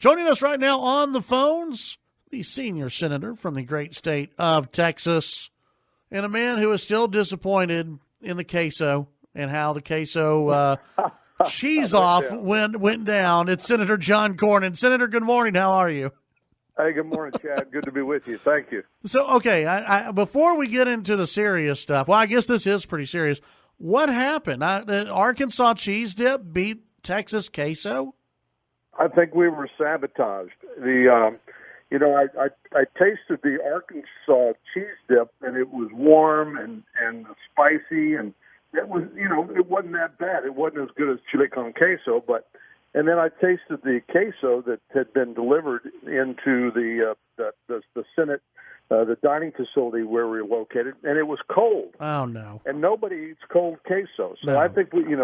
Joining us right now on the phones, the senior senator from the great state of Texas, and a man who is still disappointed in the queso and how the queso cheese off went down. It's Senator John Cornyn. Senator, good morning. How are you? Hey, good morning, Chad. Good to be with you. Thank you. So, okay, before we get into the serious stuff, well, I guess this is pretty serious. What happened? Arkansas cheese dip beat Texas queso? I think we were sabotaged. I tasted the Arkansas cheese dip, and it was warm and spicy, and it was, it wasn't that bad. It wasn't as good as chile con queso, and then I tasted the queso that had been delivered into the Senate, the dining facility where we were located, and it was cold. Oh no! And nobody eats cold queso, so no. I think we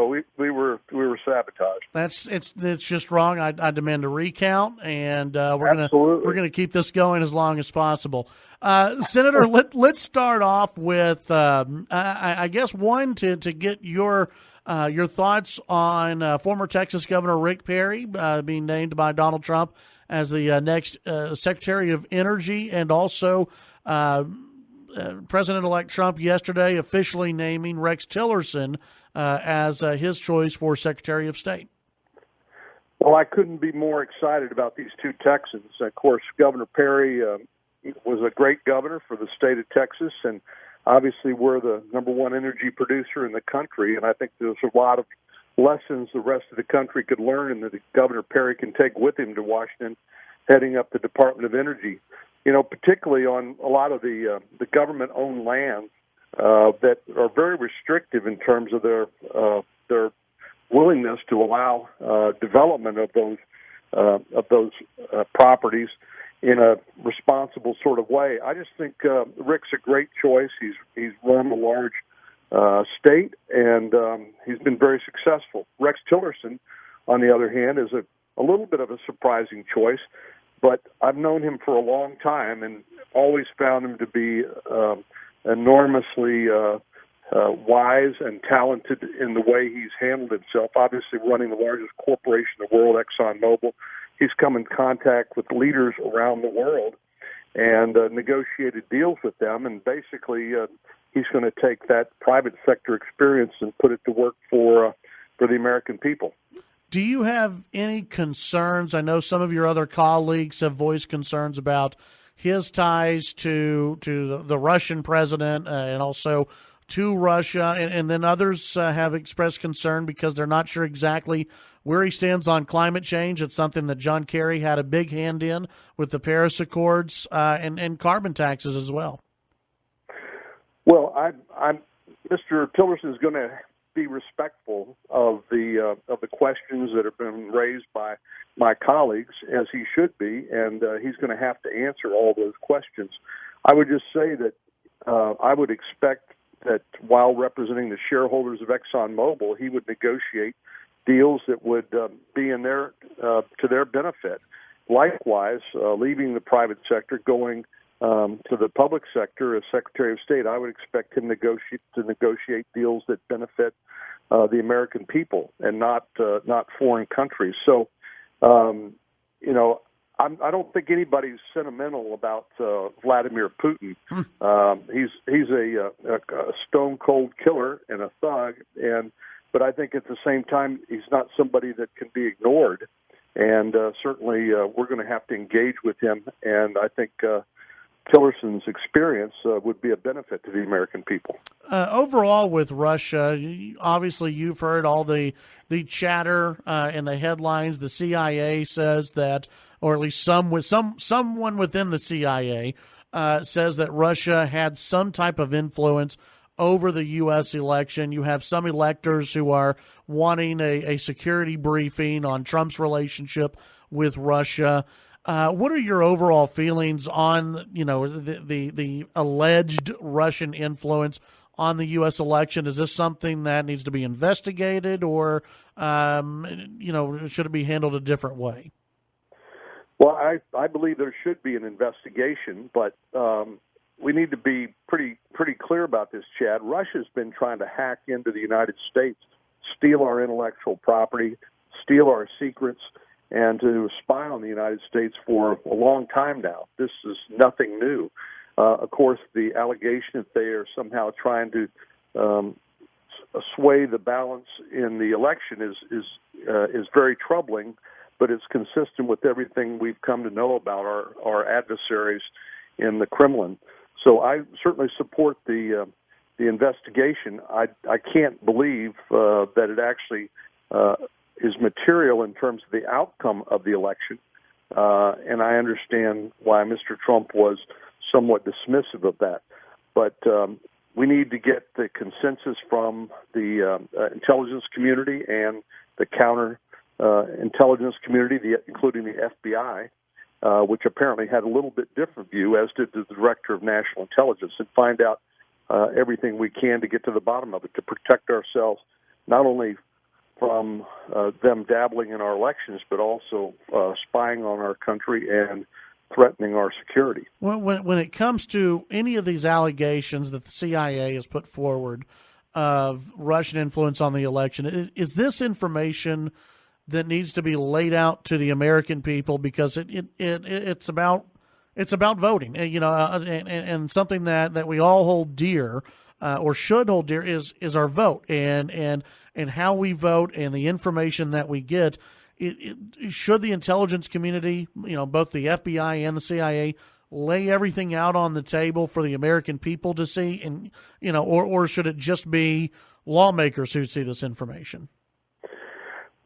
were sabotaged. It's just wrong. I demand a recount, and we're gonna keep this going as long as possible. Senator, let's start off with I guess one to get your thoughts on former Texas Governor Rick Perry being named by Donald Trump as the next Secretary of Energy, and also President-elect Trump yesterday officially naming Rex Tillerson as his choice for Secretary of State. Well, I couldn't be more excited about these two Texans. Of course, Governor Perry was a great governor for the state of Texas, and obviously we're the number one energy producer in the country, and I think there's a lot of lessons the rest of the country could learn and that Governor Perry can take with him to Washington, heading up the Department of Energy. Particularly on a lot of the government-owned lands that are very restrictive in terms of their willingness to allow development of those properties in a responsible sort of way. I just think Rick's a great choice. He's run a large state, and he's been very successful. Rex Tillerson, on the other hand, is a little bit of a surprising choice, but I've known him for a long time and always found him to be enormously wise and talented in the way he's handled himself. Obviously, running the largest corporation in the world, ExxonMobil, he's come in contact with leaders around the world and negotiated deals with them, and basically he's going to take that private sector experience and put it to work for the American people. Do you have any concerns? I know some of your other colleagues have voiced concerns about his ties to the Russian president and also to Russia, and then others have expressed concern because they're not sure exactly where he stands on climate change. It's something that John Kerry had a big hand in with the Paris Accords and carbon taxes as well. Well, Mr. Tillerson is going to be respectful of the questions that have been raised by my colleagues, as he should be, and he's going to have to answer all those questions. I would just say that I would expect that while representing the shareholders of ExxonMobil, he would negotiate deals that would be in to their benefit. Likewise, leaving the private sector, going to the public sector as Secretary of State, I would expect him to negotiate deals that benefit the American people and not foreign countries. So, I don't think anybody's sentimental about Vladimir Putin. He's a stone cold killer and a thug, but I think at the same time he's not somebody that can be ignored. And certainly we're going to have to engage with him. And I think Tillerson's experience would be a benefit to the American people. Overall, with Russia, obviously you've heard all the chatter in the headlines. The CIA says that, or at least someone within the CIA says that Russia had some type of influence over the U.S. election. You have some electors who are wanting a security briefing on Trump's relationship with Russia. What are your overall feelings on, the alleged Russian influence on the U.S. election? Is this something that needs to be investigated, or, should it be handled a different way? Well, I believe there should be an investigation, but we need to be pretty clear about this, Chad. Russia's been trying to hack into the United States, steal our intellectual property, steal our secrets, and to spy on the United States for a long time now. This is nothing new. Of course, the allegation that they are somehow trying to sway the balance in the election is very troubling, but it's consistent with everything we've come to know about our adversaries in the Kremlin. So I certainly support the investigation. I can't believe that it actually is material in terms of the outcome of the election, and I understand why Mr. Trump was somewhat dismissive of that. But we need to get the consensus from the intelligence community and the counter-intelligence community, including the FBI, which apparently had a little bit different view, as did the Director of National Intelligence, and find out everything we can to get to the bottom of it, to protect ourselves not only from them dabbling in our elections, but also spying on our country and threatening our security. When it comes to any of these allegations that the CIA has put forward of Russian influence on the election, is this information that needs to be laid out to the American people, because it's about voting, and something that we all hold dear, or should hold dear, is our vote and how we vote and the information that we get. Should the intelligence community, both the FBI and the CIA, lay everything out on the table for the American people to see, and or should it just be lawmakers who see this information?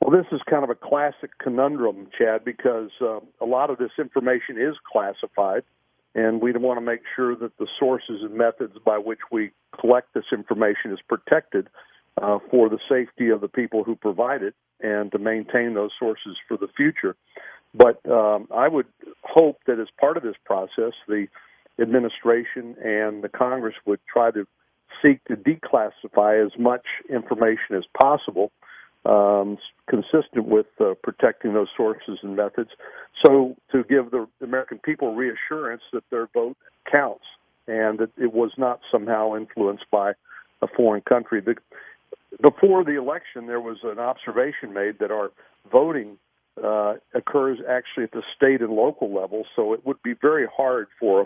Well, this is kind of a classic conundrum, Chad, because a lot of this information is classified, and we want to make sure that the sources and methods by which we collect this information is protected for the safety of the people who provide it, and to maintain those sources for the future. But I would hope that as part of this process, the administration and the Congress would try to seek to declassify as much information as possible, consistent with protecting those sources and methods, so to give the American people reassurance that their vote counts and that it was not somehow influenced by a foreign country. Before the election, there was an observation made that our voting occurs actually at the state and local level, so it would be very hard for a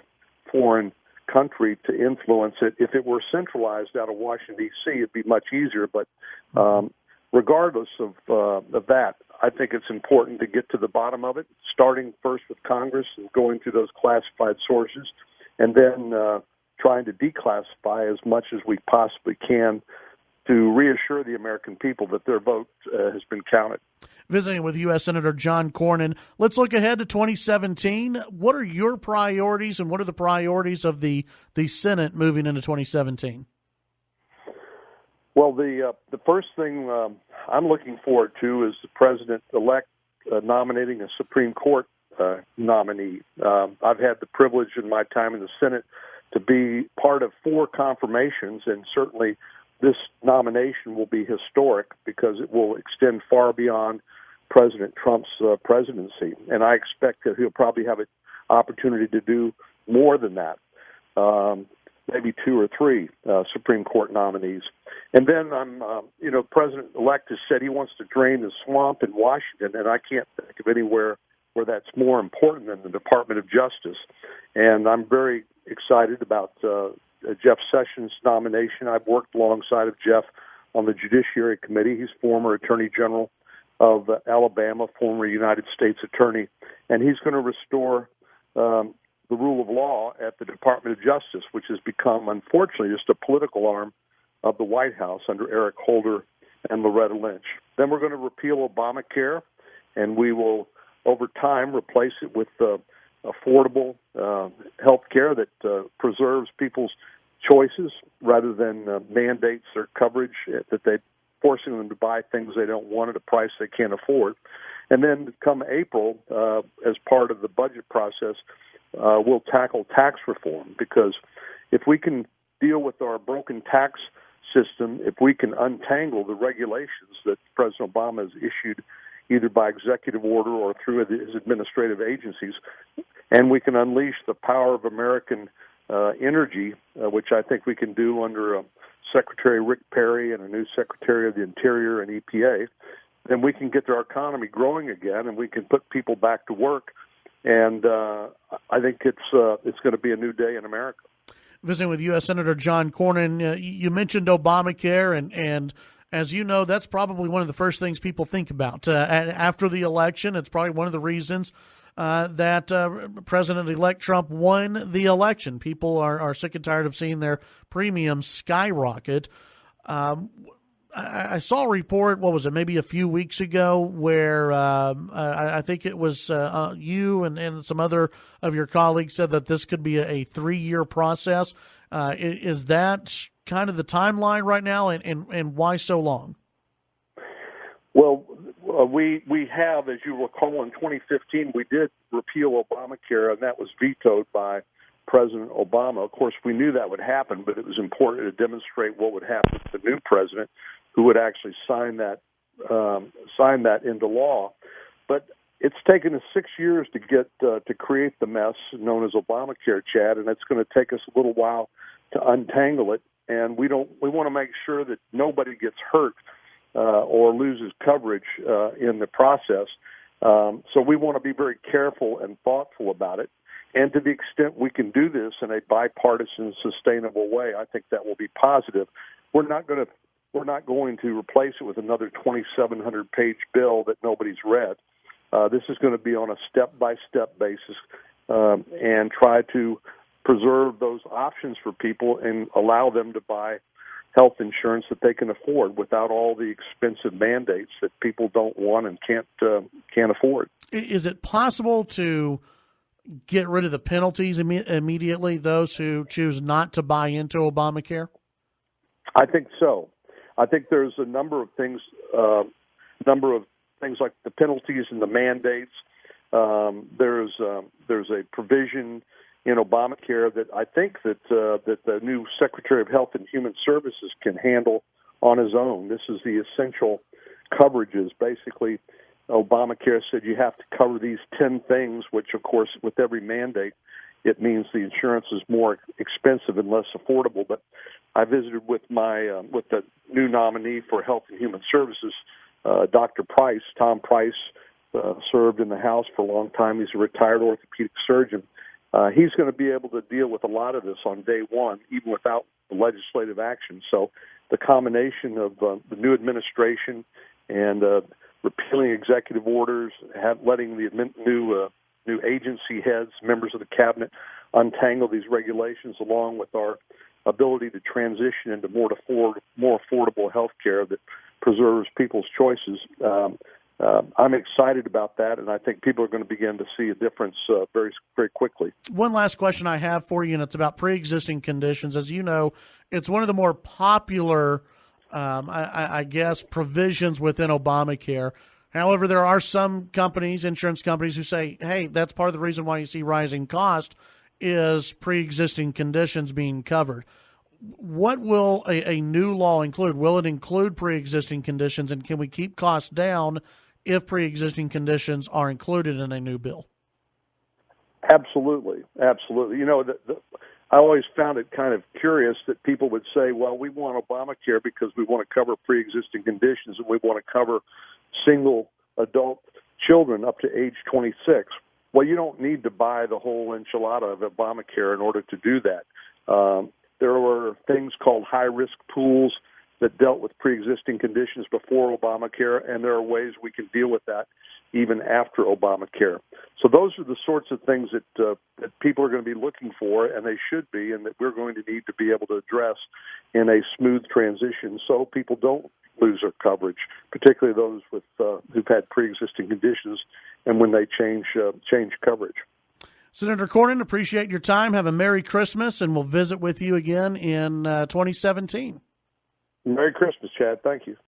foreign country to influence it. If it were centralized out of Washington, D.C., it'd be much easier, but regardless of that, I think it's important to get to the bottom of it, starting first with Congress and going through those classified sources, and then trying to declassify as much as we possibly can to reassure the American people that their vote has been counted. Visiting with U.S. Senator John Cornyn. Let's look ahead to 2017. What are your priorities, and what are the priorities of the Senate moving into 2017? Well, the first thing I'm looking forward to is the president-elect nominating a Supreme Court nominee. I've had the privilege in my time in the Senate to be part of 4 confirmations, and certainly this nomination will be historic because it will extend far beyond President Trump's presidency. And I expect that he'll probably have an opportunity to do more than that, maybe 2 or 3 Supreme Court nominees. And then President-elect has said he wants to drain the swamp in Washington, and I can't think of anywhere where that's more important than the Department of Justice. And I'm very excited about Jeff Sessions' nomination. I've worked alongside of Jeff on the Judiciary Committee. He's former Attorney General of Alabama, former United States Attorney, and he's going to restore the rule of law at the Department of Justice, which has become, unfortunately, just a political arm of the White House under Eric Holder and Loretta Lynch. Then we're going to repeal Obamacare, and we will, over time, replace it with affordable health care that preserves people's choices rather than mandates or coverage that they forcing them to buy things they don't want at a price they can't afford. And then come April, as part of the budget process, we'll tackle tax reform, because if we can deal with our broken tax system, if we can untangle the regulations that President Obama has issued either by executive order or through his administrative agencies, and we can unleash the power of American energy, which I think we can do under Secretary Rick Perry and a new Secretary of the Interior and EPA, then we can get our economy growing again, and we can put people back to work. And I think it's going to be a new day in America. Visiting with U.S. Senator John Cornyn, you mentioned Obamacare, and as you know, that's probably one of the first things people think about after the election. It's probably one of the reasons that President-elect Trump won the election. People are sick and tired of seeing their premiums skyrocket. I saw a report, what was it, maybe a few weeks ago, where I think it was you and some other of your colleagues said that this could be a 3-year process. Is that kind of the timeline right now, and why so long? Well, we have, as you recall, in 2015, we did repeal Obamacare, and that was vetoed by President Obama. Of course, we knew that would happen, but it was important to demonstrate what would happen to the new president, who would actually sign that into law. But it's taken us 6 years to get to create the mess known as Obamacare, Chad, and it's going to take us a little while to untangle it. And we want to make sure that nobody gets hurt or loses coverage in the process. So we want to be very careful and thoughtful about it. And to the extent we can do this in a bipartisan, sustainable way, I think that will be positive. We're not going to replace it with another 2,700-page bill that nobody's read. This is going to be on a step-by-step basis and try to preserve those options for people and allow them to buy health insurance that they can afford without all the expensive mandates that people don't want and can't afford. Is it possible to get rid of the penalties immediately, those who choose not to buy into Obamacare? I think so. I think there's a number of things like the penalties and the mandates. There's a provision in Obamacare that I think that the new Secretary of Health and Human Services can handle on his own. This is the essential coverages. Basically, Obamacare said you have to cover these 10 things, which, of course, with every mandate, it means the insurance is more expensive and less affordable. But I visited with with the new nominee for Health and Human Services, Dr. Price. Tom Price served in the House for a long time. He's a retired orthopedic surgeon. He's going to be able to deal with a lot of this on day one, even without legislative action. So the combination of the new administration and repealing executive orders, letting the new agency heads, members of the cabinet, untangle these regulations, along with our ability to transition into more affordable health care that preserves people's choices. I'm excited about that, and I think people are going to begin to see a difference very, very quickly. One last question I have for you, and it's about pre-existing conditions. As you know, it's one of the more popular, I guess, provisions within Obamacare. However, there are some companies, insurance companies, who say, hey, that's part of the reason why you see rising cost is pre-existing conditions being covered. What will a new law include? Will it include pre-existing conditions, and can we keep costs down if pre-existing conditions are included in a new bill? Absolutely. Absolutely. You know, I always found it kind of curious that people would say, well, we want Obamacare because we want to cover pre-existing conditions and we want to cover single adult children up to age 26. Well, you don't need to buy the whole enchilada of Obamacare in order to do that. There were things called high-risk pools that dealt with pre-existing conditions before Obamacare, and there are ways we can deal with that even after Obamacare. So those are the sorts of things that people are going to be looking for, and they should be, and that we're going to need to be able to address in a smooth transition so people don't lose their coverage, particularly those with who've had pre-existing conditions and when they change coverage. Senator Cornyn, appreciate your time. Have a Merry Christmas, and we'll visit with you again in 2017. Merry Christmas, Chad. Thank you.